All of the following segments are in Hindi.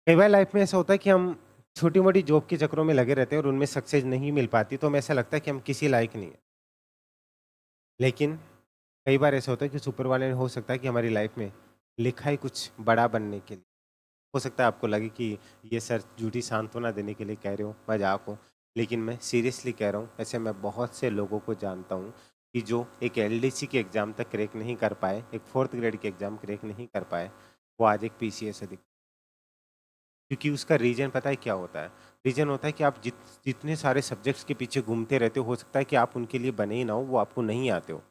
कई बार लाइफ में ऐसा होता है कि हम छोटी-मोटी जॉब के चक्करों में लगे रहते हैं और उनमें सक्सेस नहीं मिल पाती, तो हमें ऐसा लगता है कि हम किसी लायक नहीं है। लेकिन कई बार ऐसा होता है कि ऊपर वाले ने हो सकता है कि हमारी लाइफ में लिखा है कुछ बड़ा बनने के लिए। हो सकता है आपको लगे कि ये सर झूठी सांत्वना देने के लिए कह रहे हो, मज़ाक हो, लेकिन मैं सीरियसली कह रहा हूँ। ऐसे मैं बहुत से लोगों को जानता हूँ कि जो एक एलडीसी के एग्ज़ाम तक क्रैक नहीं कर पाए, एक 4th ग्रेड के एग्ज़ाम क्रैक नहीं कर पाए, वो आज एक पीसीएस अधिकारी। क्योंकि उसका रीज़न पता है क्या होता है? रीज़न होता है कि आप जितने सारे सब्जेक्ट्स के पीछे घूमते रहते हो सकता है कि आप उनके लिए बने ही ना हो, वो आपको नहीं आते हो।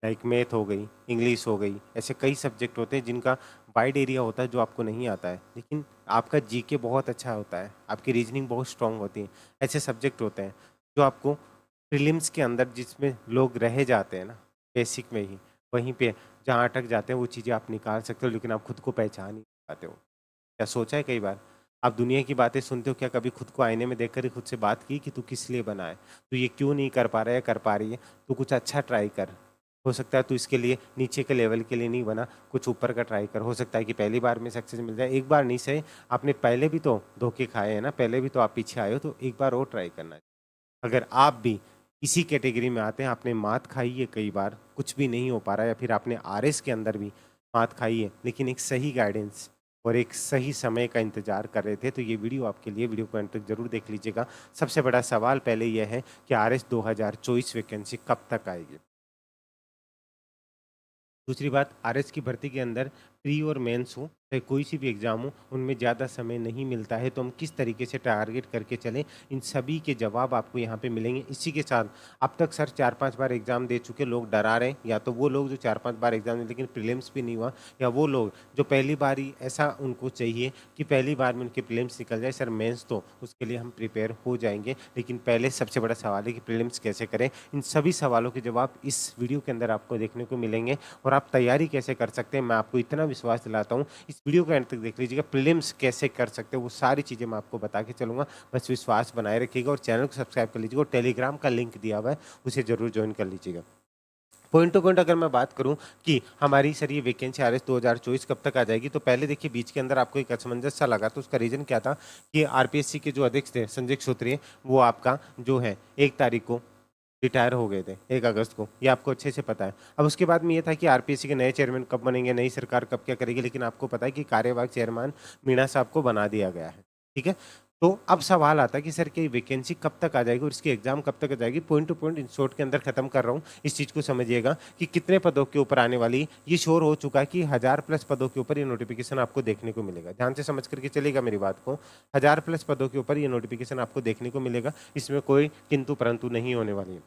लाइक मैथ हो गई, इंग्लिश हो गई, ऐसे कई सब्जेक्ट होते हैं जिनका वाइड एरिया होता है जो आपको नहीं आता है। लेकिन आपका जीके बहुत अच्छा होता है, आपकी रीज़निंग बहुत स्ट्रॉन्ग होती है। ऐसे सब्जेक्ट होते हैं जो आपको प्रीलिम्स के अंदर जिसमें लोग रह जाते हैं ना, बेसिक में ही, वहीं पे जहाँ अटक जाते हैं वो चीज़ें आप निकाल सकते हो, लेकिन आप खुद को पहचान नहीं पाते हो। क्या सोचा है कई बार? आप दुनिया की बातें सुनते हो, क्या कभी खुद को आईने में देखकर ही खुद से बात की कि तू किस लिए बना है? तू ये क्यों नहीं कर पा रहा है या कर पा रही है? तू कुछ अच्छा ट्राई कर। हो सकता है तू इसके लिए नीचे के लेवल के लिए नहीं बना, कुछ ऊपर का ट्राई कर। हो सकता है कि पहली बार में सक्सेस मिल जाए, एक बार नहीं सही, आपने पहले भी तो धोखे खाए हैं ना, पहले भी तो आप पीछे आए हो, तो एक बार और ट्राई करना है। अगर आप भी इसी कैटेगरी में आते हैं, आपने मात खाई है कई बार, कुछ भी नहीं हो पा रहा है, या फिर आपने आरएस के अंदर भी मात खाई है, लेकिन एक सही गाइडेंस और एक सही समय का इंतजार कर रहे थे, तो ये वीडियो आपके लिए, वीडियो को अंत तक जरूर देख लीजिएगा। सबसे बड़ा सवाल पहले यह है कि आरएस 2024 वैकेंसी कब तक आएगी। दूसरी बात, आरएस की भर्ती के अंदर प्री और मेंस हो, चाहे कोई सी भी एग्ज़ाम हो, उनमें ज़्यादा समय नहीं मिलता है, तो हम किस तरीके से टारगेट करके चलें, इन सभी के जवाब आपको यहाँ पे मिलेंगे। इसी के साथ अब तक सर 4-5 बार एग्ज़ाम दे चुके लोग डरा रहे हैं, या तो वो लोग जो 4-5 बार एग्ज़ाम दिए लेकिन प्रीलिम्स भी नहीं हुआ, या वो लोग जो पहली बार ही ऐसा उनको चाहिए कि पहली बार में उनके प्रीलिम्स निकल जाए। सर मेंस तो उसके लिए हम प्रिपेयर हो जाएँगे, लेकिन पहले सबसे बड़ा सवाल है कि प्रीलिम्स कैसे करें? इन सभी सवालों के जवाब इस वीडियो के अंदर आपको देखने को मिलेंगे। और आप तैयारी कैसे कर सकते हैं, मैं आपको इतना विश्वास दिलाता हूँ, इस वीडियो को एंड तक देख लीजिएगा। प्रीलिम्स कैसे कर सकते हो वो सारी चीज़ें मैं आपको बता के चलूँगा। बस विश्वास बनाए रखिएगा और चैनल को सब्सक्राइब कर लीजिएगा, और टेलीग्राम का लिंक दिया हुआ है, उसे ज़रूर जॉइन कर लीजिएगा। पॉइंट टू पॉइंट अगर मैं बात करूँ कि हमारी सर ये वैकेंसी आरएस 2024 कब तक आ जाएगी, तो पहले देखिए बीच के अंदर आपको एक असमंजस सा लगा, तो उसका रीज़न क्या था कि आरपीएससी के जो अध्यक्ष थे संजय क्षत्रिय, वो आपका जो है 1 तारीख को रिटायर हो गए थे, 1 अगस्त को, ये आपको अच्छे से पता है। अब उसके बाद में ये था कि आरपीएससी के नए चेयरमैन कब बनेंगे, नई सरकार कब क्या करेगी, लेकिन आपको पता है कि कार्यवाहक चेयरमैन मीणा साहब को बना दिया गया है, ठीक है? तो अब सवाल आता है कि सर कि वैकेंसी कब तक आ जाएगी और इसकी एग्ज़ाम कब तक आ जाएगी? Point two point in short के अंदर खत्म कर रहा हूँ, इस चीज़ को समझिएगा कि कितने पदों के ऊपर आने वाली है। ये श्योर हो चुका है कि 1000 प्लस पदों के ऊपर ये नोटिफ़िकेशन आपको देखने को मिलेगा। ध्यान से समझ करके चलिएगा मेरी बात को, 1000 प्लस पदों के ऊपर ये नोटिफ़िकेशन आपको देखने को मिलेगा, इसमें कोई किंतु परंतु नहीं होने वाली है।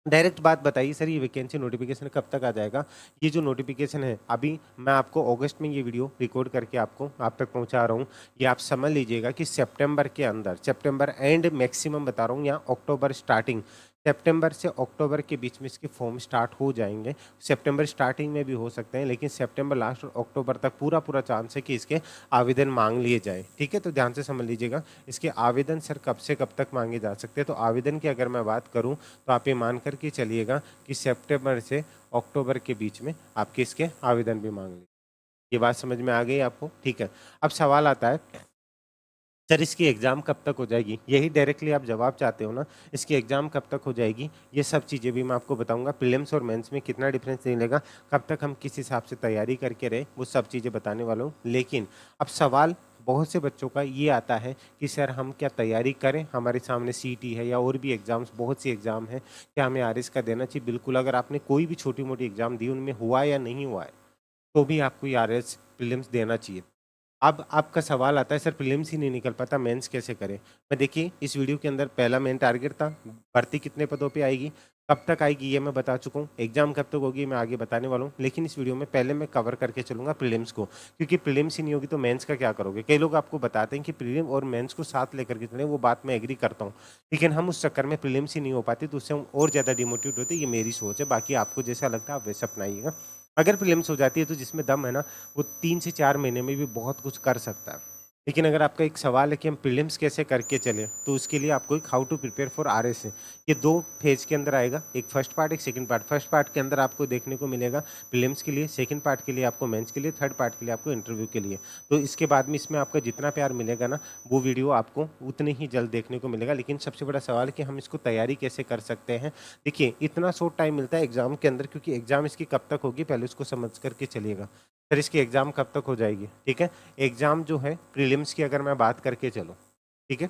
डायरेक्ट बात बताइए सर, ये वैकेंसी नोटिफिकेशन कब तक आ जाएगा? ये जो नोटिफिकेशन है, अभी मैं आपको अगस्त में ये वीडियो रिकॉर्ड करके आपको आप तक पहुंचा रहा हूँ। ये आप समझ लीजिएगा कि सितंबर के अंदर, सितंबर एंड मैक्सिमम बता रहा हूँ, या अक्टूबर स्टार्टिंग, सितंबर से अक्टूबर के बीच में इसके फॉर्म स्टार्ट हो जाएंगे। सितंबर स्टार्टिंग में भी हो सकते हैं, लेकिन सितंबर लास्ट और अक्टूबर तक पूरा पूरा चांस है कि इसके आवेदन मांग लिए जाए। ठीक है, तो ध्यान से समझ लीजिएगा। इसके आवेदन सर कब से कब तक मांगे जा सकते हैं, तो आवेदन की अगर मैं बात करूँ, तो आप ये मान कर के चलिएगा कि सितंबर से अक्टूबर के बीच में आपके इसके आवेदन भी मांग लें। ये बात समझ में आ गई आपको? ठीक है। अब सवाल आता है, सर इसकी एग्ज़ाम कब तक हो जाएगी? यही डायरेक्टली आप जवाब चाहते हो ना, इसकी एग्ज़ाम कब तक हो जाएगी? ये सब चीज़ें भी मैं आपको बताऊँगा। प्रीलिम्स और मेंस में कितना डिफरेंस निकलेगा, कब तक हम किस हिसाब से तैयारी करके रहे, वो सब चीज़ें बताने वाला हूँ। लेकिन अब सवाल बहुत से बच्चों का ये आता है कि सर हम क्या तैयारी करें? हमारे सामने सीईटी है या और भी एग्ज़ाम्स, बहुत सी एग्ज़ाम हैं, क्या हमें आरएस का देना चाहिए? बिल्कुल, अगर आपने कोई भी छोटी-मोटी एग्ज़ाम दी, उनमें हुआ या नहीं हुआ है, तो भी आपको ये आरएस प्रीलिम्स देना चाहिए। अब आपका सवाल आता है सर प्रीलिम्स ही नहीं निकल पाता, मेंस कैसे करें? मैं देखिए इस वीडियो के अंदर पहला मेन टारगेट था, भर्ती कितने पदों पे आएगी, कब तक आएगी ये मैं बता चुका हूँ, एग्जाम कब तक होगी मैं आगे बताने वाला हूँ। लेकिन इस वीडियो में पहले मैं कवर करके चलूंगा प्रीलिम्स को, क्योंकि प्रीलिम्स ही नहीं होगी तो मेंस का क्या करोगे? कई लोग आपको बताते हैं कि प्रीलिम और मेंस को साथ लेकर के चलें, वो बात मैं एग्री करता हूँ, लेकिन हम उस चक्कर में प्रीलिम्स ही नहीं हो पाती, तो उससे हम और ज़्यादा डिमोटिवेट होते हैं। ये मेरी सोच है, बाकी आपको जैसा लगता है आप वैसा अपनाइएगा। अगर प्रीलिम्स हो जाती है तो जिसमें दम है ना, वो 3 से 4 महीने में भी बहुत कुछ कर सकता है। लेकिन अगर आपका एक सवाल है कि हम प्रीलिम्स कैसे करके चलें, तो उसके लिए आपको एक how to prepare for RS है। ये 2 फेज़ के अंदर आएगा, एक फर्स्ट पार्ट, एक सेकंड पार्ट। फर्स्ट पार्ट के अंदर आपको देखने को मिलेगा प्रीलिम्स के लिए, सेकंड पार्ट के लिए आपको मेंस के लिए, थर्ड पार्ट के लिए आपको इंटरव्यू के लिए। तो इसके बाद में इसमें आपका जितना प्यार मिलेगा ना, वो वीडियो आपको उतने ही जल्द देखने को मिलेगा। लेकिन सबसे बड़ा सवाल है कि हम इसको तैयारी कैसे कर सकते हैं? देखिए, इतना शॉर्ट टाइम मिलता है एग्ज़ाम के अंदर, क्योंकि एग्ज़ाम इसकी कब तक होगी पहले उसको समझ कर के चलिएगा। सर इसकी एग्ज़ाम कब तक हो जाएगी? ठीक है? एग्ज़ाम जो है प्रीलिम्स की अगर मैं बात करके चलूँ, ठीक है?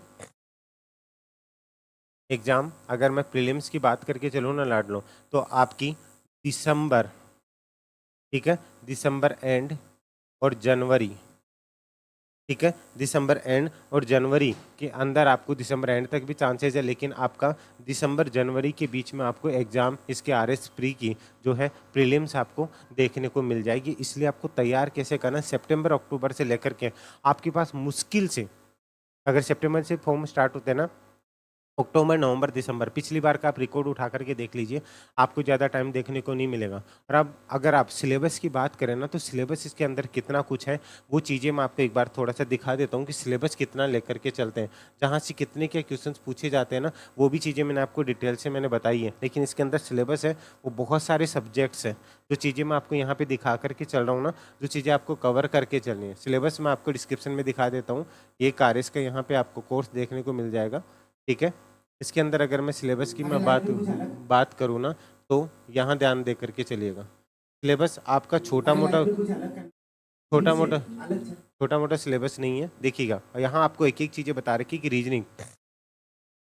एग्ज़ाम अगर मैं प्रीलिम्स की बात करके चलूँ ना लाडलो, तो आपकी दिसंबर, ठीक है? दिसंबर एंड और जनवरी, ठीक है? दिसंबर एंड और जनवरी के अंदर आपको दिसंबर एंड तक भी चांसेस है, लेकिन आपका दिसंबर जनवरी के बीच में आपको एग्ज़ाम इसके आरएस प्री की जो है प्रीलिम्स आपको देखने को मिल जाएगी। इसलिए आपको तैयार कैसे करना है, सितंबर अक्टूबर से लेकर के आपके पास मुश्किल से, अगर सितंबर से फॉर्म स्टार्ट होते हैं ना, अक्टूबर, नवंबर, दिसंबर, पिछली बार का आप रिकॉर्ड उठा करके देख लीजिए, आपको ज़्यादा टाइम देखने को नहीं मिलेगा। और अब अगर आप सिलेबस की बात करें ना, तो सिलेबस इसके अंदर कितना कुछ है, वो चीज़ें मैं आपको एक बार थोड़ा-सा दिखा देता हूँ कि सिलेबस कितना लेकर के चलते हैं। जहाँ से कितने के क्वेश्चंस पूछे जाते हैं ना, वो भी चीज़ें मैंने आपको डिटेल से मैंने बताई है। लेकिन इसके अंदर सिलेबस है, वो बहुत सारे सब्जेक्ट्स हैं। जो चीज़ें मैं आपको यहाँ पे दिखा कर के चल रहा हूँ ना, जो चीज़ें आपको कवर करके चलनी है। सिलेबस मैं आपको डिस्क्रिप्शन में दिखा देता हूँ। ये कार्य का यहाँ पे आपको कोर्स देखने को मिल जाएगा, ठीक है? इसके अंदर अगर मैं सिलेबस की मैं बात करूँ ना, तो यहाँ ध्यान दे करके चलिएगा। सिलेबस आपका छोटा-मोटा छोटा-मोटा छोटा-मोटा सिलेबस नहीं है, देखिएगा। यहाँ आपको एक-एक चीज़ें बता रखी है कि रीजनिंग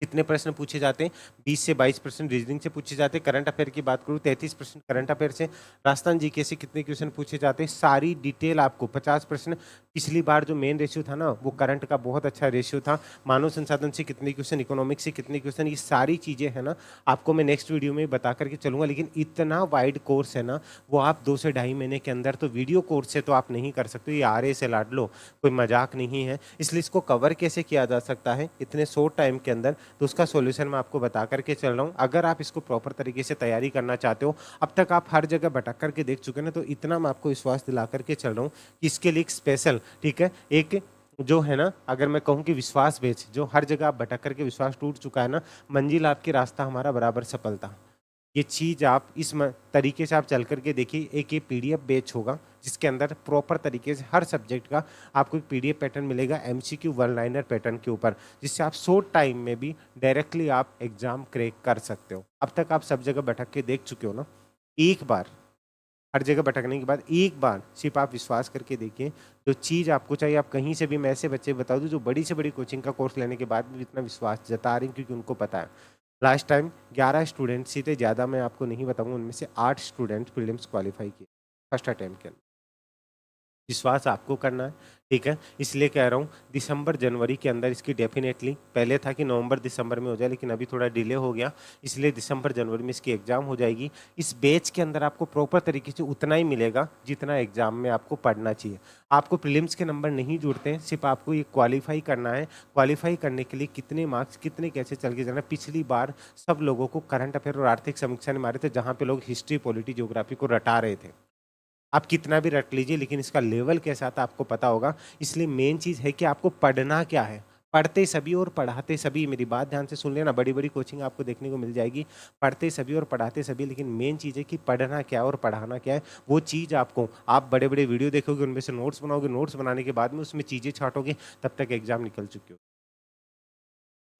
कितने प्रश्न पूछे जाते हैं, 20 से 22% रीजनिंग से पूछे जाते हैं। करंट अफेयर की बात करूँ 33% करंट अफेयर से। राजस्थान जीके से कितने क्वेश्चन पूछे जाते हैं, सारी डिटेल आपको 50%। पिछली बार जो मेन रेशियो था ना, वो करंट का बहुत अच्छा रेशियो था। मानव संसाधन से कितने क्वेश्चन, इकोनॉमिक्स से कितने क्वेश्चन, ये सारी चीज़ें है ना, आपको मैं नेक्स्ट वीडियो में बता करके चलूँगा। लेकिन इतना वाइड कोर्स है ना, वो आप 2 से ढाई महीने के अंदर, तो वीडियो कोर्स से तो आप नहीं कर सकते। ये आरए से लाडलो कोई मजाक नहीं है। इसलिए इसको कवर कैसे किया जा सकता है इतने शॉर्ट टाइम के अंदर, तो उसका सॉल्यूशन मैं आपको बता करके चल रहा हूँ। अगर आप इसको प्रॉपर तरीके से तैयारी करना चाहते हो, अब तक आप हर जगह भटक करके देख चुके हैं ना, तो इतना मैं आपको विश्वास दिला करके चल रहा हूँ कि इसके लिए एक स्पेशल, ठीक है, एक जो है ना, अगर मैं कहूँ कि विश्वास बेच, जो हर जगह आप भटक करके विश्वास टूट चुका है ना, मंजिल आपकी, रास्ता हमारा, बराबर सफलता। ये चीज़ आप इस तरीके से आप चल करके देखिए। एक ये पीडीएफ बैच होगा, जिसके अंदर प्रॉपर तरीके से हर सब्जेक्ट का आपको एक पीडीएफ पैटर्न मिलेगा, एमसीक्यू वन लाइनर पैटर्न के ऊपर, जिससे आप शॉर्ट टाइम में भी डायरेक्टली आप एग्जाम क्रैक कर सकते हो। अब तक आप सब जगह भटक के देख चुके हो ना, एक बार हर जगह भटकने के बाद एक बार सिर्फ आप विश्वास करके देखिए। जो चीज़ आपको चाहिए, आप कहीं से भी, मैं ऐसे बच्चे बता दूं जो बड़ी से बड़ी कोचिंग का कोर्स लेने के बाद भी इतना विश्वास जता रहे हैं, क्योंकि उनको पता है। लास्ट टाइम 11 स्टूडेंट्स ही थे, ज़्यादा मैं आपको नहीं बताऊंगा। उनमें से 8 स्टूडेंट प्रीलिम्स क्वालिफाई किए फर्स्ट अटेम्प्ट के अंदर। विश्वास आपको करना है, ठीक है? इसलिए कह रहा हूँ दिसंबर जनवरी के अंदर इसकी डेफिनेटली, पहले था कि नवंबर दिसंबर में हो जाए, लेकिन अभी थोड़ा डिले हो गया, इसलिए दिसंबर जनवरी में इसकी एग्ज़ाम हो जाएगी। इस बैच के अंदर आपको प्रॉपर तरीके से उतना ही मिलेगा जितना एग्ज़ाम में आपको पढ़ना चाहिए। आपको प्रीलिम्स के नंबर नहीं जुड़ते हैं, सिर्फ आपको ये क्वालिफाई करना है। क्वालिफाई करने के लिए कितने मार्क्स, कितने कैसे चल के जाना है। पिछली बार सब लोगों को करंट अफेयर और आर्थिक समीक्षा ने मारे थे, जहाँ पे लोग हिस्ट्री, पॉलिटी, ज्योग्राफी को रटा रहे थे। आप कितना भी रट लीजिए, लेकिन इसका लेवल कैसा था आपको पता होगा। इसलिए मेन चीज़ है कि आपको पढ़ना क्या है। पढ़ते सभी और पढ़ाते सभी, मेरी बात ध्यान से सुन लेना, बड़ी-बड़ी कोचिंग आपको देखने को मिल जाएगी। पढ़ते सभी और पढ़ाते सभी, लेकिन मेन चीज़ है कि पढ़ना क्या है और पढ़ाना क्या है। वो चीज़ आपको, आप बड़े-बड़े वीडियो देखोगे, उनमें से नोट्स बनाओगे, नोट्स बनाने के बाद में उसमें चीज़ें छाँटोगे, तब तक एग्ज़ाम निकल चुके हो।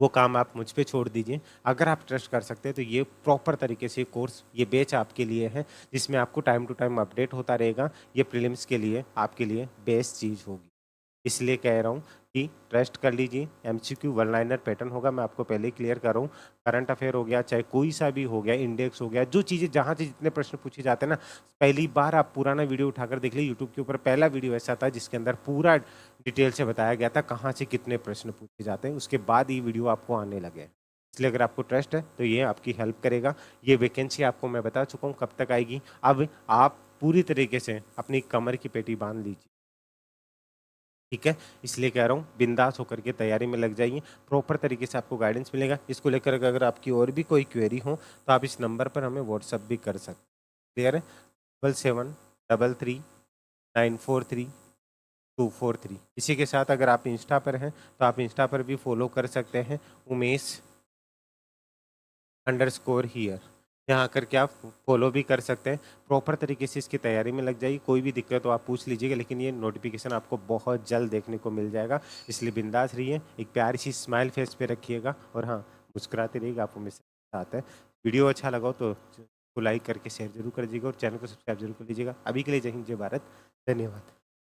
वो काम आप मुझ पे छोड़ दीजिए। अगर आप ट्रस्ट कर सकते हैं, तो ये प्रॉपर तरीके से कोर्स, ये बैच आपके लिए है, जिसमें आपको टाइम टू टाइम अपडेट होता रहेगा। ये प्रीलिम्स के लिए आपके लिए बेस्ट चीज़ होगी। इसलिए कह रहा हूँ कि ट्रस्ट कर लीजिए। एमसीक्यू वन लाइनर पैटर्न होगा, मैं आपको पहले ही क्लियर कर रहा हूँ। करंट अफेयर हो गया, चाहे कोई सा भी हो गया, इंडेक्स हो गया, जो चीज़ें जहाँ से जितने प्रश्न पूछे जाते हैं ना, पहली बार आप पुराना वीडियो उठाकर देख लीजिए। यूट्यूब के ऊपर पहला वीडियो ऐसा था जिसके अंदर पूरा डिटेल से बताया गया था कहाँ से कितने प्रश्न पूछे जाते हैं। उसके बाद ये वीडियो आपको आने लगे हैं। इसलिए अगर आपको ट्रस्ट है, तो ये आपकी हेल्प करेगा। ये वैकेंसी आपको मैं बता चुका हूँ कब तक आएगी। अब आप पूरी तरीके से अपनी कमर की पेटी बांध लीजिए, ठीक है? इसलिए कह रहा हूँ बिंदास होकर के तैयारी में लग जाइए। प्रॉपर तरीके से आपको गाइडेंस मिलेगा। इसको लेकर अगर आपकी और भी कोई क्वेरी हो, तो आप इस नंबर पर हमें व्हाट्सअप भी कर सकते हैं। क्लियर है? 7773943943 243। इसी के साथ अगर आप इंस्टा पर हैं तो आप इंस्टा पर भी फॉलो कर सकते हैं, उमेश_हियर। यहाँ करके आप फॉलो भी कर सकते हैं। प्रॉपर तरीके से इसकी तैयारी में लग जाइए, कोई भी दिक्कत हो आप पूछ लीजिएगा, लेकिन ये नोटिफिकेशन आपको बहुत जल्द देखने को मिल जाएगा। इसलिए बिंदास रहिए, एक प्यारी सी स्माइल फेस पे रखिएगा और हाँ, मुस्कुराते रहिएगा, आप हमेशा साथ है। वीडियो अच्छा लगा हो तो लाइक करके शेयर जरूर कर दीजिएगा और चैनल को सब्सक्राइब जरूर कर लीजिएगा। अभी के लिए जय हिंद, जय भारत, धन्यवाद।